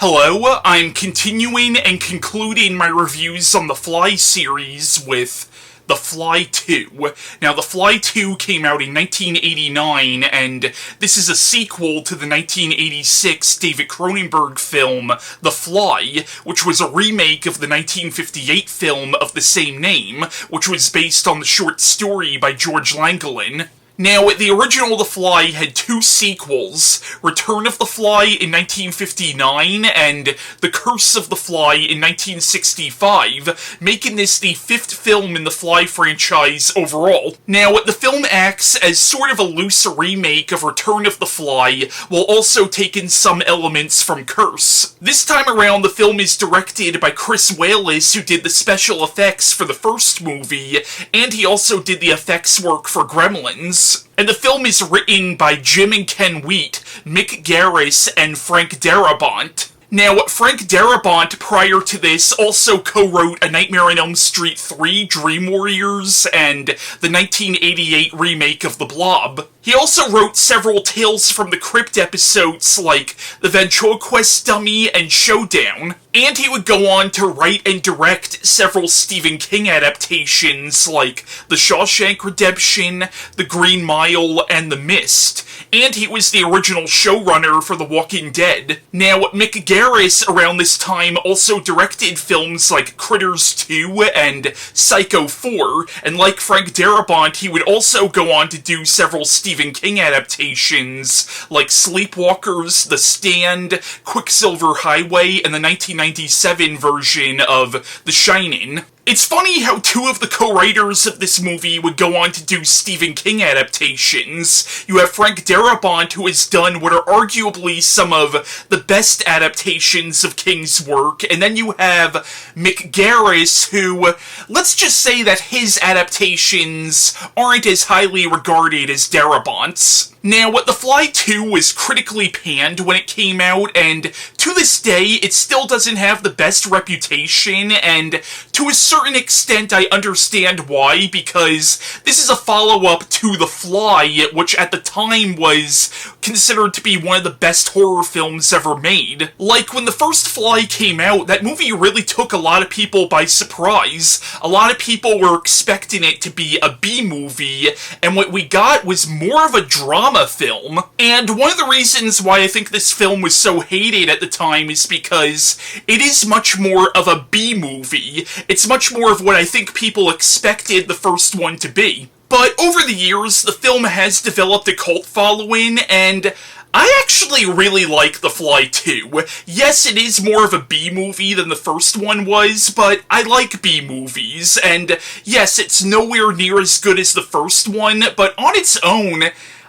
Hello, I'm continuing and concluding my reviews on the Fly series with The Fly 2. Now, The Fly 2 came out in 1989, and this is a sequel to the 1986 David Cronenberg film, The Fly, which was a remake of the 1958 film of the same name, which was based on the short story by George Langelaan. Now, the original The Fly had two sequels, Return of the Fly in 1959 and The Curse of the Fly in 1965, making this the fifth film in the Fly franchise overall. Now, the film acts as sort of a loose remake of Return of the Fly, while also taking some elements from Curse. This time around, the film is directed by Chris Walas, who did the special effects for the first movie, and he also did the effects work for Gremlins. And the film is written by Jim and Ken Wheat, Mick Garris, and Frank Darabont. Now, Frank Darabont, prior to this, also co-wrote A Nightmare on Elm Street 3, Dream Warriors, and the 1988 remake of The Blob. He also wrote several Tales from the Crypt episodes like The Ventriloquist Dummy and Showdown, and he would go on to write and direct several Stephen King adaptations like The Shawshank Redemption, The Green Mile, and The Mist, and he was the original showrunner for The Walking Dead. Now, Mick Garris around this time also directed films like Critters 2 and Psycho 4, and like Frank Darabont, he would also go on to do several Stephen King adaptations like Sleepwalkers, The Stand, Quicksilver Highway, and the 1997 version of The Shining. It's funny how two of the co-writers of this movie would go on to do Stephen King adaptations. You have Frank Darabont, who has done what are arguably some of the best adaptations of King's work, and then you have Mick Garris, who, let's just say that his adaptations aren't as highly regarded as Darabont's. Now, The Fly 2 was critically panned when it came out, and to this day, it still doesn't have the best reputation, and to a certain extent, I understand why, because this is a follow-up to The Fly, which at the time was considered to be one of the best horror films ever made. Like, when the first Fly came out, that movie really took a lot of people by surprise. A lot of people were expecting it to be a B-movie, and what we got was more of a drama film. And one of the reasons why I think this film was so hated at the time is because it is much more of a B-movie. It's much more of what I think people expected the first one to be. But over the years, the film has developed a cult following, and I actually really like The Fly 2. Yes, it is more of a B-movie than the first one was, but I like B-movies, and yes, it's nowhere near as good as the first one, but on its own,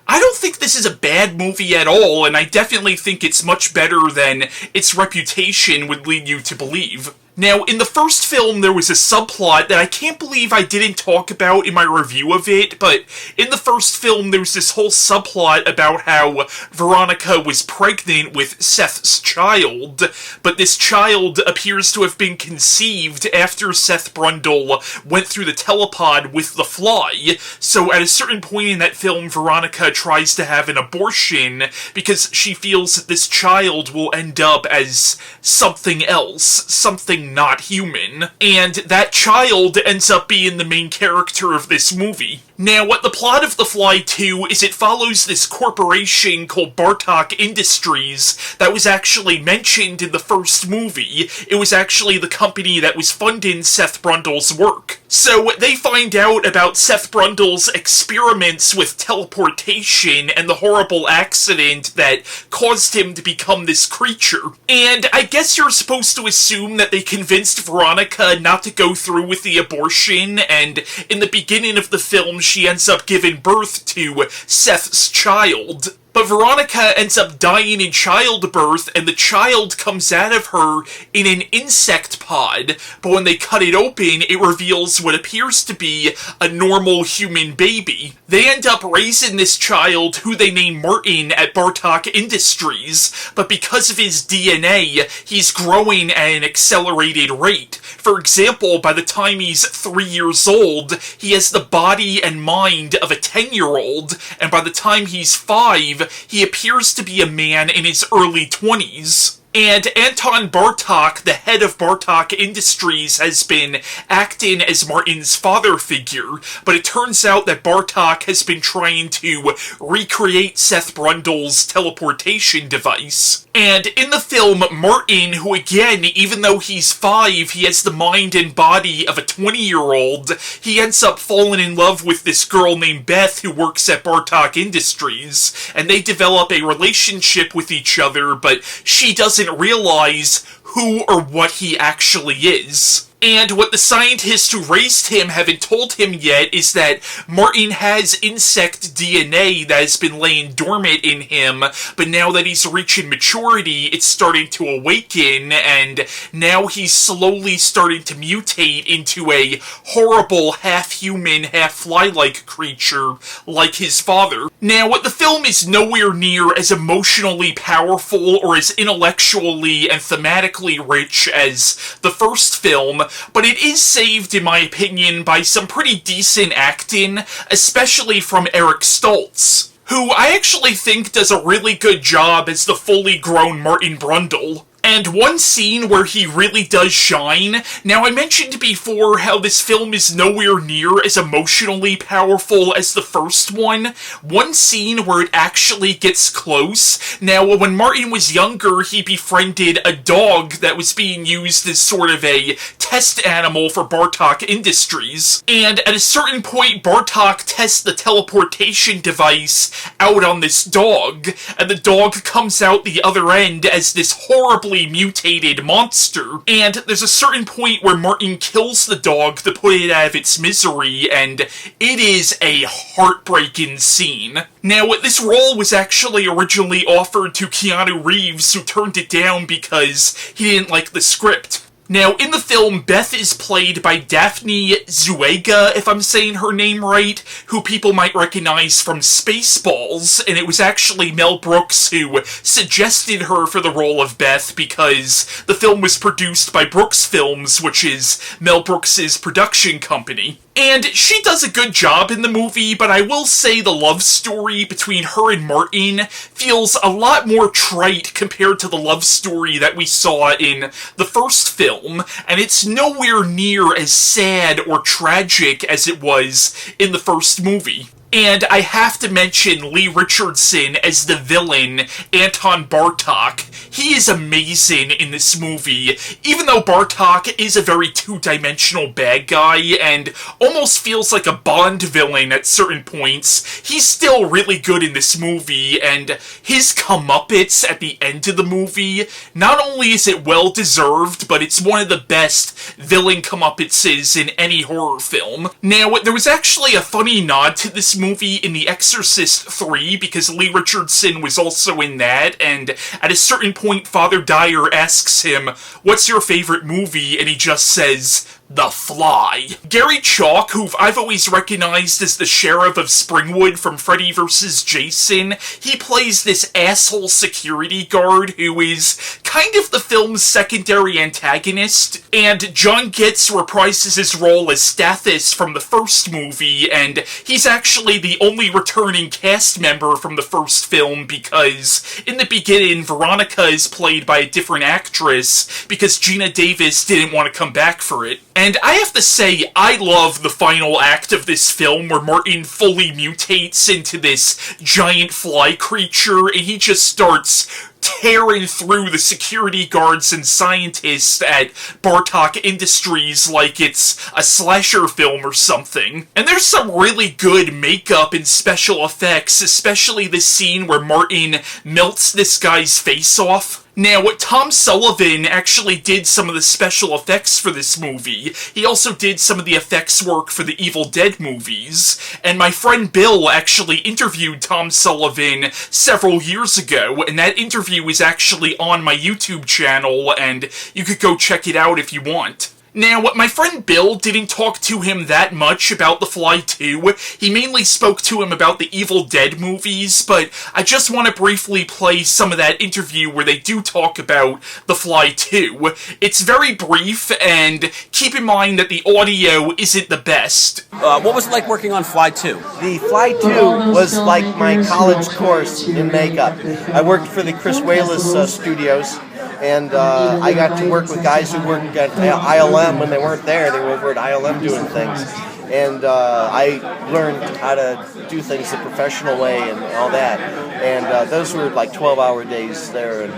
I don't think this is a bad movie at all, and I definitely think it's much better than its reputation would lead you to believe. Now, in the first film, there was a subplot that I can't believe I didn't talk about in my review of it, but in the first film, there was this whole subplot about how Veronica was pregnant with Seth's child, but this child appears to have been conceived after Seth Brundle went through the telepod with the Fly, so at a certain point in that film, Veronica tries to have an abortion because she feels that this child will end up as something else, something not human, and that child ends up being the main character of this movie. Now, what the plot of The Fly 2 is, it follows this corporation called Bartok Industries that was actually mentioned in the first movie. It was actually the company that was funding Seth Brundle's work. So they find out about Seth Brundle's experiments with teleportation and the horrible accident that caused him to become this creature. And I guess you're supposed to assume that they convinced Veronica not to go through with the abortion, and in the beginning of the film, she ends up giving birth to Seth's child. But Veronica ends up dying in childbirth, and the child comes out of her in an insect pod, but when they cut it open, it reveals what appears to be a normal human baby. They end up raising this child, who they name Martin, at Bartok Industries, but because of his DNA, he's growing at an accelerated rate. For example, by the time he's 3 years old, he has the body and mind of a 10-year-old, and by the time he's 5, he appears to be a man in his early 20s. And Anton Bartok, the head of Bartok Industries, has been acting as Martin's father figure, but it turns out that Bartok has been trying to recreate Seth Brundle's teleportation device. And in the film, Martin, who again, even though he's 5, he has the mind and body of a 20-year-old, he ends up falling in love with this girl named Beth who works at Bartok Industries, and they develop a relationship with each other, but she doesn't realize who or what he actually is. And what the scientists who raised him haven't told him yet is that Martin has insect DNA that has been laying dormant in him, but now that he's reaching maturity, it's starting to awaken, and now he's slowly starting to mutate into a horrible half-human, half-fly-like creature like his father. Now, what the film is nowhere near as emotionally powerful or as intellectually and thematically rich as the first film, but it is saved, in my opinion, by some pretty decent acting, especially from Eric Stoltz, who I actually think does a really good job as the fully grown Martin Brundle. And one scene where he really does shine. Now, I mentioned before how this film is nowhere near as emotionally powerful as the first one. One scene where it actually gets close. Now, when Martin was younger, he befriended a dog that was being used as sort of a test animal for Bartok Industries. And at a certain point, Bartok tests the teleportation device out on this dog, and the dog comes out the other end as this horribly mutated monster, and there's a certain point where Martin kills the dog to put it out of its misery, and it is a heartbreaking scene. Now, this role was actually originally offered to Keanu Reeves, who turned it down because he didn't like the script. Now, in the film, Beth is played by Daphne Zuniga, if I'm saying her name right, who people might recognize from Spaceballs, and it was actually Mel Brooks who suggested her for the role of Beth because the film was produced by Brooks Films, which is Mel Brooks' production company. And she does a good job in the movie, but I will say the love story between her and Martin feels a lot more trite compared to the love story that we saw in the first film, and it's nowhere near as sad or tragic as it was in the first movie. And I have to mention Lee Richardson as the villain, Anton Bartok. He is amazing in this movie, even though Bartok is a very two-dimensional bad guy and almost feels like a Bond villain at certain points. He's still really good in this movie, and his comeuppance at the end of the movie, not only is it well-deserved, but it's one of the best villain comeuppances in any horror film. Now, there was actually a funny nod to this movie in The Exorcist 3, because Lee Richardson was also in that, and at a certain point, Father Dyer asks him, "What's your favorite movie?" and he just says, "The Fly." Garry Chalk, who I've always recognized as the sheriff of Springwood from Freddy vs. Jason, he plays this asshole security guard who is kind of the film's secondary antagonist, and John Getz reprises his role as Stathis from the first movie, and he's actually the only returning cast member from the first film because in the beginning, Veronica is played by a different actress because Gina Davis didn't want to come back for it. And I have to say, I love the final act of this film where Martin fully mutates into this giant fly creature and he just starts tearing through the security guards and scientists at Bartok Industries like it's a slasher film or something. And there's some really good makeup and special effects, especially the scene where Martin melts this guy's face off. Now, Tom Sullivan actually did some of the special effects for this movie. He also did some of the effects work for the Evil Dead movies, and my friend Bill actually interviewed Tom Sullivan several years ago, and that interview is actually on my YouTube channel, and you could go check it out if you want. Now, my friend Bill didn't talk to him that much about The Fly 2. He mainly spoke to him about the Evil Dead movies, but I just want to briefly play some of that interview where they do talk about The Fly 2. It's very brief, and keep in mind that the audio isn't the best. What was it like working on Fly 2? The Fly 2 was like my college course in makeup. I worked for the Chris Walas studios And I got to work with guys who worked at ILM when they weren't there. They were over at ILM doing things. And I learned how to do things the professional way and all that. And those were like 12-hour days there. And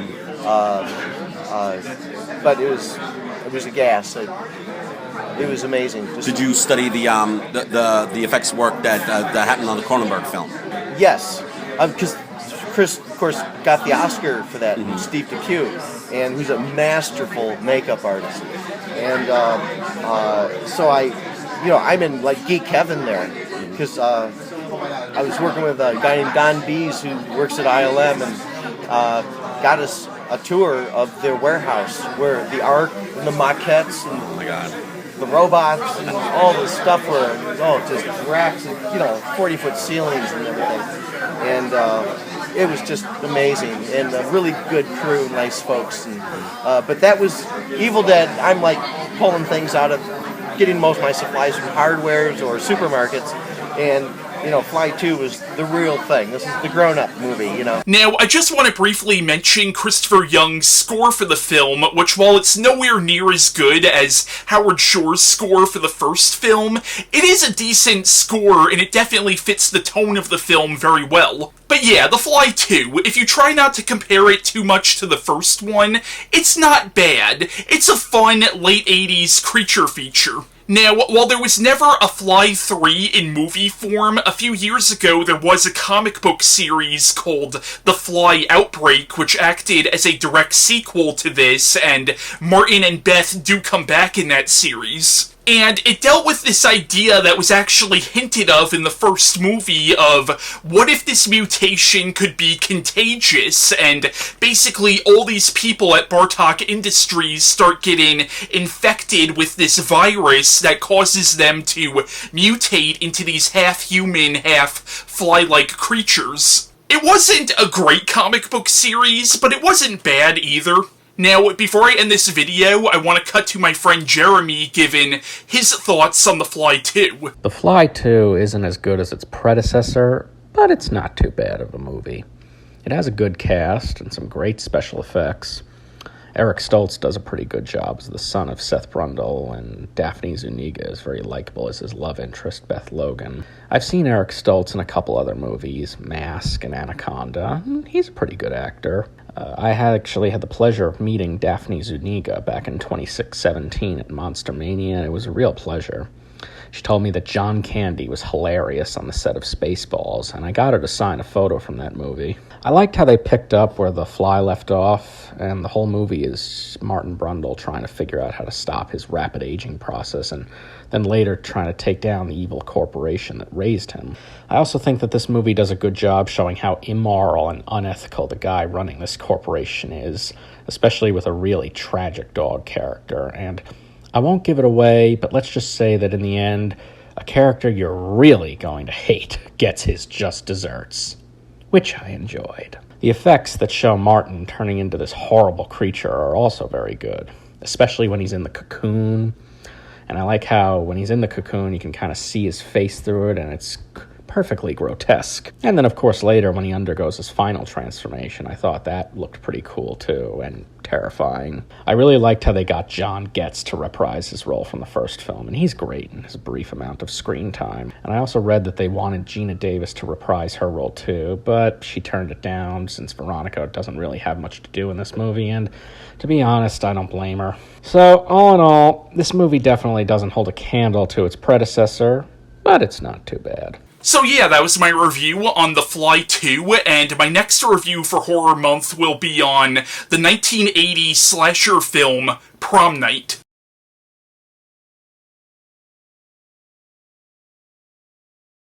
but it was a gas. It was amazing. Did you study the effects work that happened on the Cronenberg film? Yes, because Chris, of course, got the Oscar for that, Steve DePue, and who's a masterful makeup artist. And so I'm in like geek heaven there, because I was working with a guy named Don Bees who works at ILM and got us a tour of their warehouse where the art and the maquettes and oh my God. The robots and all this stuff were just racks and 40-foot ceilings and everything, and it was just amazing and a really good crew, nice folks. And but that was Evil Dead. I'm like pulling things out of getting most of my supplies from hardwares or supermarkets, and Fly 2 was the real thing. This is the grown-up movie, Now, I just want to briefly mention Christopher Young's score for the film, which, while it's nowhere near as good as Howard Shore's score for the first film, it is a decent score, and it definitely fits the tone of the film very well. But yeah, The Fly 2, if you try not to compare it too much to the first one, it's not bad. It's a fun, late 80s creature feature. Now, while there was never a Fly 3 in movie form, a few years ago there was a comic book series called The Fly Outbreak, which acted as a direct sequel to this, and Martin and Beth do come back in that series. And it dealt with this idea that was actually hinted of in the first movie of, what if this mutation could be contagious, and basically all these people at Bartok Industries start getting infected with this virus that causes them to mutate into these half-human, half-fly-like creatures. It wasn't a great comic book series, but it wasn't bad either. Now, before I end this video, I want to cut to my friend Jeremy giving his thoughts on The Fly 2. The Fly 2 isn't as good as its predecessor, but it's not too bad of a movie. It has a good cast and some great special effects. Eric Stoltz does a pretty good job as the son of Seth Brundle, and Daphne Zuniga is very likable as his love interest, Beth Logan. I've seen Eric Stoltz in a couple other movies, Mask and Anaconda, and he's a pretty good actor. I had actually had the pleasure of meeting Daphne Zuniga back in 2017 at Monster Mania, and it was a real pleasure. She told me that John Candy was hilarious on the set of Spaceballs, and I got her to sign a photo from that movie. I liked how they picked up where The Fly left off, and the whole movie is Martin Brundle trying to figure out how to stop his rapid aging process, and then later trying to take down the evil corporation that raised him. I also think that this movie does a good job showing how immoral and unethical the guy running this corporation is, especially with a really tragic dog character, and I won't give it away, but let's just say that in the end, a character you're really going to hate gets his just desserts, which I enjoyed. The effects that show Martin turning into this horrible creature are also very good, especially when he's in the cocoon. And I like how when he's in the cocoon, you can kind of see his face through it, and it's perfectly grotesque. And then, of course, later when he undergoes his final transformation, I thought that looked pretty cool, too, and terrifying. I really liked how they got John Getz to reprise his role from the first film, and he's great in his brief amount of screen time. And I also read that they wanted Gina Davis to reprise her role, too, but she turned it down since Veronica doesn't really have much to do in this movie, and to be honest, I don't blame her. So, all in all, this movie definitely doesn't hold a candle to its predecessor, but it's not too bad. So yeah, that was my review on The Fly 2, and my next review for Horror Month will be on the 1980 slasher film Prom Night.